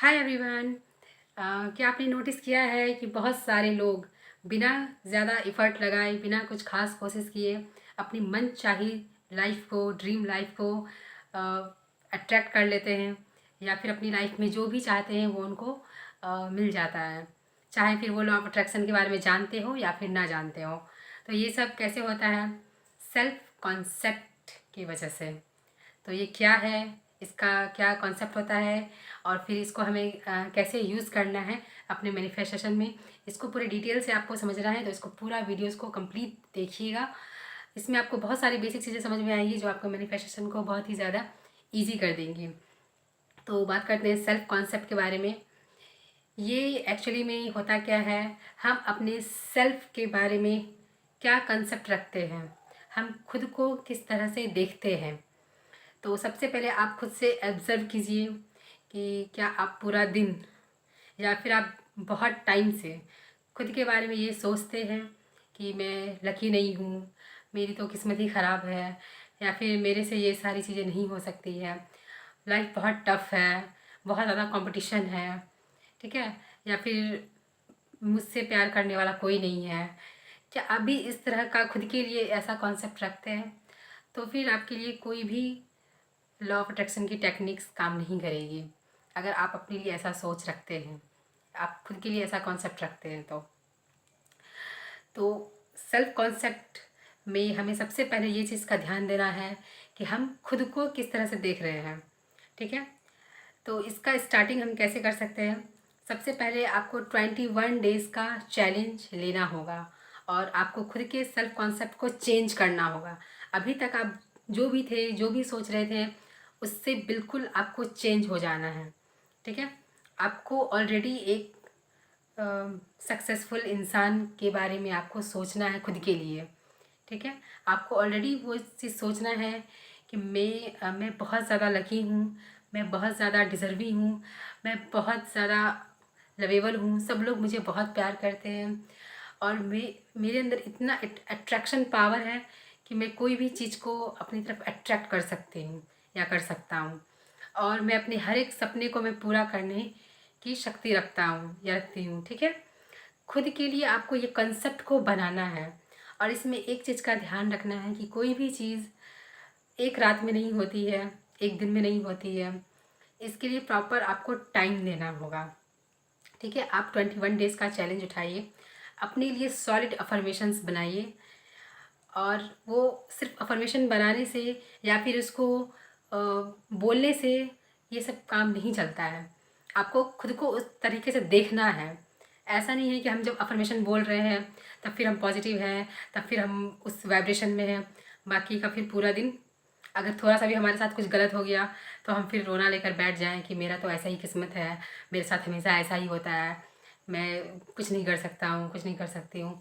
Hi everyone. क्या आपने notice किया है कि बहुत सारे लोग बिना ज़्यादा एफर्ट लगाए, बिना कुछ खास कोशिश किए अपनी मनचाही लाइफ को, ड्रीम लाइफ को अट्रैक्ट कर लेते हैं, या फिर अपनी लाइफ में जो भी चाहते हैं वो उनको मिल जाता है, चाहे फिर वो लॉ ऑफ अट्रैक्शन के बारे में जानते हो या फिर ना जानते हो। तो ये सब कैसे होता है? सेल्फ कॉन्सेप्ट की वजह से। तो ये क्या है, इसका क्या कॉन्सेप्ट होता है, और फिर इसको हमें कैसे यूज़ करना है अपने मैनिफेस्टेशन में, इसको पूरे डिटेल से आपको समझना है। तो इसको पूरा वीडियोस को कंप्लीट देखिएगा। इसमें आपको बहुत सारी बेसिक चीज़ें समझ में आएंगी जो आपको मैनिफेस्टेशन को बहुत ही ज़्यादा ईजी कर देंगी। तो बात करते हैं सेल्फ कॉन्सेप्ट के बारे में। ये एक्चुअली में होता क्या है, हम अपने सेल्फ के बारे में क्या कंसेप्ट रखते हैं, हम खुद को किस तरह से देखते हैं। तो सबसे पहले आप खुद से ऑब्ज़र्व कीजिए कि क्या आप पूरा दिन या फिर आप बहुत टाइम से खुद के बारे में ये सोचते हैं कि मैं लकी नहीं हूँ, मेरी तो किस्मत ही ख़राब है, या फिर मेरे से ये सारी चीज़ें नहीं हो सकती है, लाइफ बहुत टफ़ है, बहुत ज़्यादा कंपटीशन है, ठीक है, या फिर मुझसे प्यार करने वाला कोई नहीं है। क्या अभी इस तरह का खुद के लिए ऐसा कॉन्सेप्ट रखते हैं, तो फिर आपके लिए कोई भी लॉ ऑफ अट्रैक्शन की टेक्निक्स काम नहीं करेगी। अगर आप अपने लिए ऐसा सोच रखते हैं, आप खुद के लिए ऐसा कॉन्सेप्ट रखते हैं, तो सेल्फ कॉन्सेप्ट में हमें सबसे पहले ये चीज़ का ध्यान देना है कि हम खुद को किस तरह से देख रहे हैं, ठीक है। तो इसका स्टार्टिंग हम कैसे कर सकते हैं? सबसे पहले आपको 21 डेज़ का चैलेंज लेना होगा और आपको खुद के सेल्फ कॉन्सेप्ट को चेंज करना होगा। अभी तक आप जो भी थे, जो भी सोच रहे थे, उससे बिल्कुल आपको चेंज हो जाना है, ठीक है। आपको ऑलरेडी एक सक्सेसफुल इंसान के बारे में आपको सोचना है खुद के लिए, ठीक है। आपको ऑलरेडी वो चीज़ सोचना है कि मैं बहुत ज़्यादा लकी हूँ, मैं बहुत ज़्यादा डिज़र्विंग हूँ, मैं बहुत ज़्यादा लवेबल हूँ, सब लोग मुझे बहुत प्यार करते हैं, और मेरे अंदर इतना अट्रैक्शन पावर है कि मैं कोई भी चीज़ को अपनी तरफ अट्रैक्ट कर सकती हूँ या कर सकता हूँ, और मैं अपने हर एक सपने को मैं पूरा करने की शक्ति रखता हूँ या रखती हूँ, ठीक है। खुद के लिए आपको ये कंसेप्ट को बनाना है, और इसमें एक चीज़ का ध्यान रखना है कि कोई भी चीज़ एक रात में नहीं होती है, एक दिन में नहीं होती है। इसके लिए प्रॉपर आपको टाइम देना होगा, ठीक है। आप 21 डेज़ का चैलेंज उठाइए, अपने लिए सॉलिड अफर्मेशंस बनाइए, और वो सिर्फ अफर्मेशन बनाने से या फिर उसको बोलने से ये सब काम नहीं चलता है। आपको खुद को उस तरीके से देखना है। ऐसा नहीं है कि हम जब अफर्मेशन बोल रहे हैं तब फिर हम पॉजिटिव हैं, तब फिर हम उस वाइब्रेशन में हैं, बाकी का फिर पूरा दिन अगर थोड़ा सा भी हमारे साथ कुछ गलत हो गया तो हम फिर रोना लेकर बैठ जाएं कि मेरा तो ऐसा ही किस्मत है, मेरे साथ हमेशा ऐसा ही होता है, मैं कुछ नहीं कर सकता हूँ, कुछ नहीं कर सकती हूँ।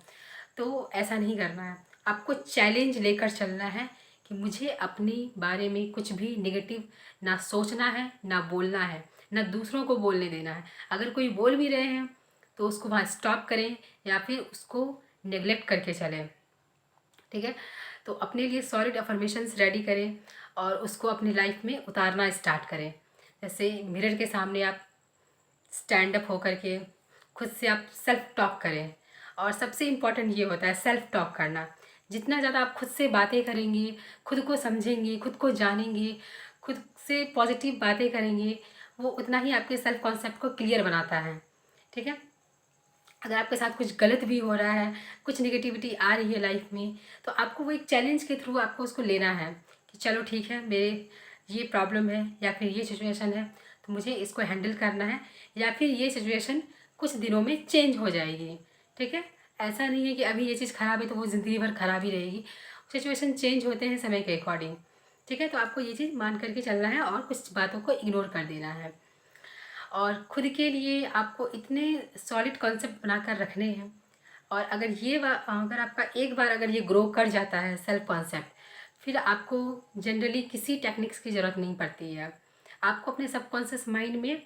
तो ऐसा नहीं करना है। आपको चैलेंज लेकर चलना है कि मुझे अपने बारे में कुछ भी नेगेटिव ना सोचना है, ना बोलना है, ना दूसरों को बोलने देना है। अगर कोई बोल भी रहे हैं तो उसको वहाँ स्टॉप करें या फिर उसको नेगलेक्ट करके चलें, ठीक है। तो अपने लिए सॉलिड अफर्मेशंस रेडी करें और उसको अपनी लाइफ में उतारना स्टार्ट करें। जैसे मिरर के सामने आप स्टैंड अप होकर के खुद से आप सेल्फ टॉक करें, और सबसे इम्पॉर्टेंट ये होता है सेल्फ टॉक करना। जितना ज़्यादा आप खुद से बातें करेंगे, खुद को समझेंगे, खुद को जानेंगे, खुद से पॉजिटिव बातें करेंगे, वो उतना ही आपके सेल्फ कॉन्सेप्ट को क्लियर बनाता है, ठीक है। अगर आपके साथ कुछ गलत भी हो रहा है, कुछ नेगेटिविटी आ रही है लाइफ में, तो आपको वो एक चैलेंज के थ्रू आपको उसको लेना है कि चलो ठीक है, मेरे ये प्रॉब्लम है या फिर ये सिचुएशन है, तो मुझे इसको हैंडल करना है, या फिर ये सिचुएशन कुछ दिनों में चेंज हो जाएगी, ठीक है। ऐसा नहीं है कि अभी ये चीज़ ख़राब है तो वो ज़िंदगी भर ख़राब ही रहेगी। सिचुएशन चेंज होते हैं समय के अकॉर्डिंग, ठीक है। तो आपको ये चीज़ मान करके चलना है और कुछ बातों को इग्नोर कर देना है, और खुद के लिए आपको इतने सॉलिड कॉन्सेप्ट बनाकर रखने हैं। और अगर आपका एक बार अगर ये ग्रो कर जाता है सेल्फ कॉन्सेप्ट, फिर आपको जनरली किसी टेक्निक्स की ज़रूरत नहीं पड़ती है। आपको अपने सबकॉन्शियस माइंड में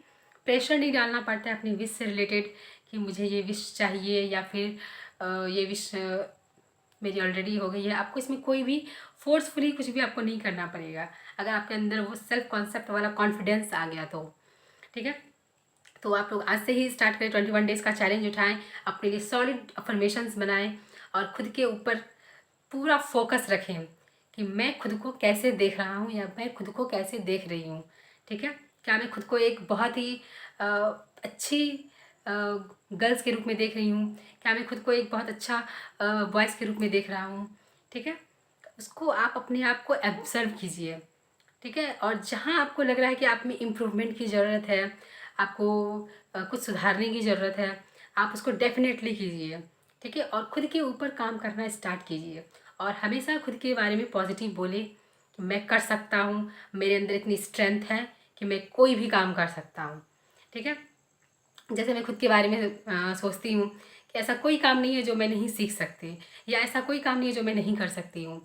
प्रेशर नहीं डालना पड़ता है अपनी विश से रिलेटेड कि मुझे ये विश चाहिए, या फिर ये विश मेरी ऑलरेडी हो गई है। आपको इसमें कोई भी फोर्सफुली कुछ भी आपको नहीं करना पड़ेगा, अगर आपके अंदर वो सेल्फ कॉन्सेप्ट वाला कॉन्फिडेंस आ गया तो, ठीक है। तो आप लोग आज से ही स्टार्ट करें, 21 डेज़ का चैलेंज उठाएं, अपने लिए सॉलिड अफर्मेशंस बनाएं और खुद के ऊपर पूरा फोकस रखें कि मैं खुद को कैसे देख रहा हूँ या मैं खुद को कैसे देख रही हूँ। ठीक है, क्या मैं खुद को एक बहुत ही अच्छी गर्ल्स के रूप में देख रही हूँ, क्या मैं खुद को एक बहुत अच्छा बॉयज़ के रूप में देख रहा हूँ। ठीक है, उसको आप अपने आप को ऑब्जर्व कीजिए। ठीक है, और जहाँ आपको लग रहा है कि आप में इम्प्रूवमेंट की ज़रूरत है, आपको कुछ सुधारने की ज़रूरत है, आप उसको डेफिनेटली कीजिए। ठीक है, और खुद के ऊपर काम करना स्टार्ट कीजिए और हमेशा खुद के बारे में पॉजिटिव बोले कि मैं कर सकता हूँ, मेरे अंदर इतनी स्ट्रेंथ है कि मैं कोई भी काम कर सकता हूँ। ठीक है, जैसे मैं खुद के बारे में सोचती हूँ कि ऐसा कोई काम नहीं है जो मैं नहीं सीख सकती, या ऐसा कोई काम नहीं है जो मैं नहीं कर सकती हूँ।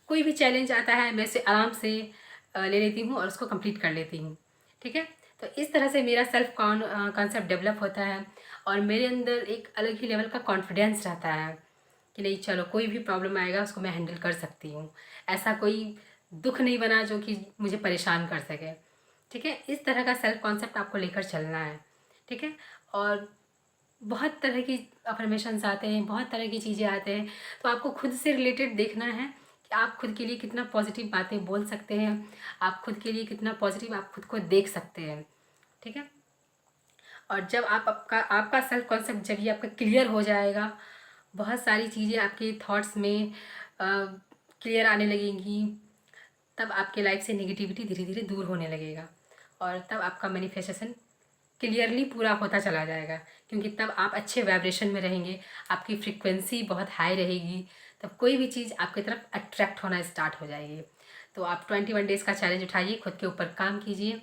कोई भी चैलेंज आता है मैं उसे आराम से ले लेती हूँ और उसको कंप्लीट कर लेती हूँ। ठीक है, तो इस तरह से मेरा सेल्फ कॉन्सेप्ट डेवलप होता है और मेरे अंदर एक अलग ही लेवल का कॉन्फिडेंस रहता है कि नहीं, चलो कोई भी प्रॉब्लम आएगा उसको मैं हैंडल कर सकती हूँ। ऐसा कोई दुख नहीं बना जो कि मुझे परेशान कर सके। ठीक है, इस तरह का सेल्फ कॉन्सेप्ट आपको लेकर चलना है। ठीक है, और बहुत तरह की अफर्मेशंस आते हैं, बहुत तरह की चीज़ें आते हैं, तो आपको खुद से रिलेटेड देखना है कि आप खुद के लिए कितना पॉजिटिव बातें बोल सकते हैं, आप खुद के लिए कितना पॉजिटिव आप खुद को देख सकते हैं। ठीक है, और जब आप आपका आपका सेल्फ कॉन्सेप्ट जब ये आपका क्लियर हो जाएगा, बहुत सारी चीज़ें आपके थॉट्स में क्लियर आने लगेंगी, तब आपके लाइफ से नेगेटिविटी धीरे धीरे दूर होने लगेगा और तब आपका मैनिफेस्टेशन क्लियरली पूरा होता चला जाएगा, क्योंकि तब आप अच्छे वाइब्रेशन में रहेंगे, आपकी फ्रीक्वेंसी बहुत हाई रहेगी, तब कोई भी चीज़ आपकी तरफ अट्रैक्ट होना स्टार्ट हो जाएगी। तो आप 21 डेज़ का चैलेंज उठाइए, खुद के ऊपर काम कीजिए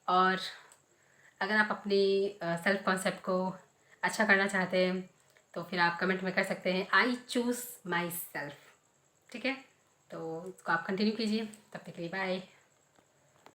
और अगर आप अपनी सेल्फ कॉन्सेप्ट को अच्छा करना चाहते हैं तो फिर आप कमेंट में कर सकते हैं आई चूज़ माई सेल्फ। ठीक है, तो इसको आप कंटिन्यू कीजिए। तब तक के लिए बाय।